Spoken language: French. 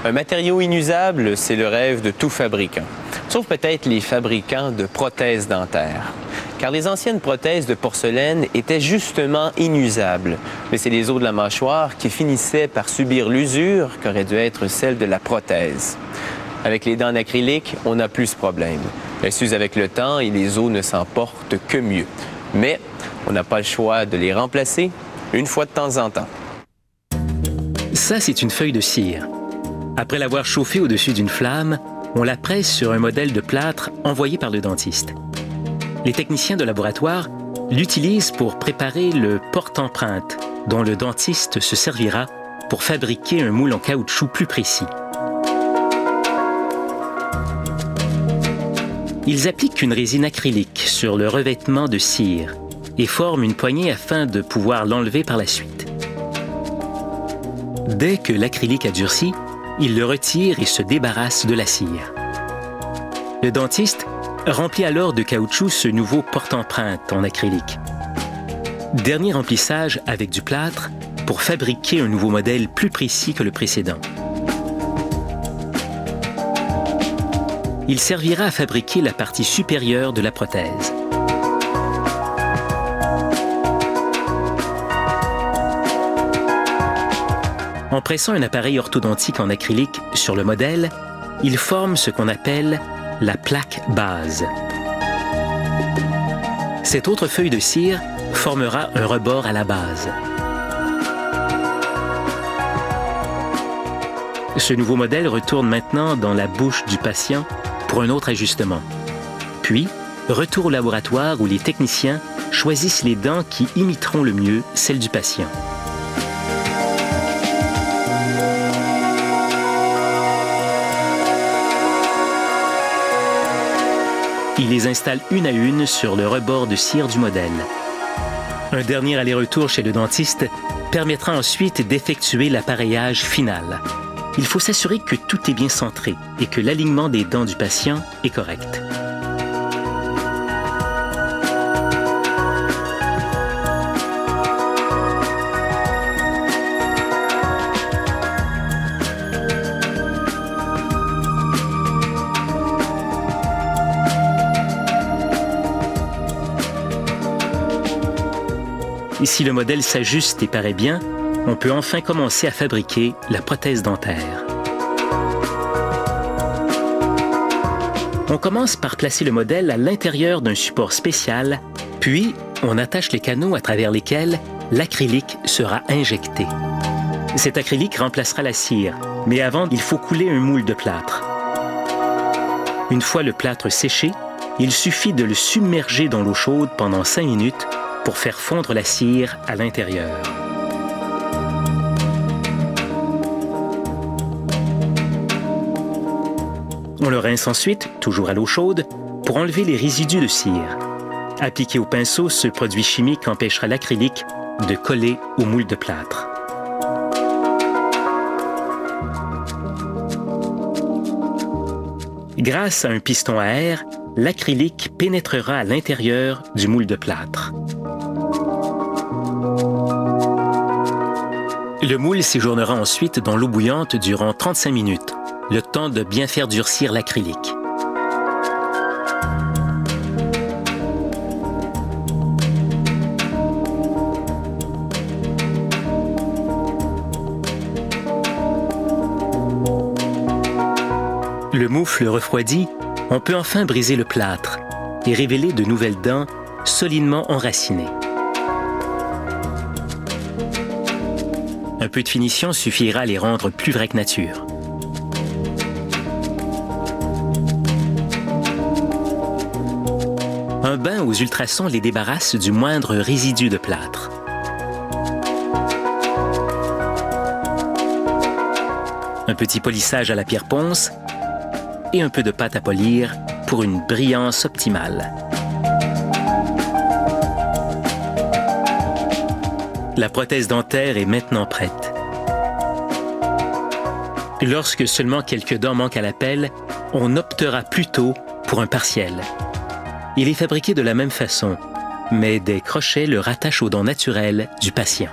Un matériau inusable, c'est le rêve de tout fabricant. Sauf peut-être les fabricants de prothèses dentaires. Car les anciennes prothèses de porcelaine étaient justement inusables. Mais c'est les os de la mâchoire qui finissaient par subir l'usure qu'aurait dû être celle de la prothèse. Avec les dents en acrylique, on n'a plus ce problème. Elles s'usent avec le temps et les os ne s'en portent que mieux. Mais on n'a pas le choix de les remplacer une fois de temps en temps. Ça, c'est une feuille de cire. Après l'avoir chauffée au-dessus d'une flamme, on la presse sur un modèle de plâtre envoyé par le dentiste. Les techniciens de laboratoire l'utilisent pour préparer le porte-empreinte, dont le dentiste se servira pour fabriquer un moule en caoutchouc plus précis. Ils appliquent une résine acrylique sur le revêtement de cire et forment une poignée afin de pouvoir l'enlever par la suite. Dès que l'acrylique a durci, ils le retirent et se débarrassent de la cire. Le dentiste remplit alors de caoutchouc ce nouveau porte-empreinte en acrylique. Dernier remplissage avec du plâtre pour fabriquer un nouveau modèle plus précis que le précédent. Il servira à fabriquer la partie supérieure de la prothèse. En pressant un appareil orthodontique en acrylique sur le modèle, il forme ce qu'on appelle la plaque base. Cette autre feuille de cire formera un rebord à la base. Ce nouveau modèle retourne maintenant dans la bouche du patient pour un autre ajustement. Puis, retour au laboratoire où les techniciens choisissent les dents qui imiteront le mieux celles du patient. Ils les installent une à une sur le rebord de cire du modèle. Un dernier aller-retour chez le dentiste permettra ensuite d'effectuer l'appareillage final. Il faut s'assurer que tout est bien centré et que l'alignement des dents du patient est correct. Et si le modèle s'ajuste et paraît bien, on peut enfin commencer à fabriquer la prothèse dentaire. On commence par placer le modèle à l'intérieur d'un support spécial, puis on attache les canaux à travers lesquels l'acrylique sera injecté. Cet acrylique remplacera la cire, mais avant, il faut couler un moule de plâtre. Une fois le plâtre séché, il suffit de le submerger dans l'eau chaude pendant 5 minutes pour faire fondre la cire à l'intérieur. On le rince ensuite, toujours à l'eau chaude, pour enlever les résidus de cire. Appliqué au pinceau, ce produit chimique empêchera l'acrylique de coller au moule de plâtre. Grâce à un piston à air, l'acrylique pénétrera à l'intérieur du moule de plâtre. Le moule séjournera ensuite dans l'eau bouillante durant 35 minutes, le temps de bien faire durcir l'acrylique. Le moufle refroidi, on peut enfin briser le plâtre et révéler de nouvelles dents solidement enracinées. Un peu de finition suffira à les rendre plus vraies que nature. Un bain aux ultrasons les débarrasse du moindre résidu de plâtre. Un petit polissage à la pierre ponce et un peu de pâte à polir pour une brillance optimale. La prothèse dentaire est maintenant prête. Lorsque seulement quelques dents manquent à la pelle, on optera plutôt pour un partiel. Il est fabriqué de la même façon, mais des crochets le rattachent aux dents naturelles du patient.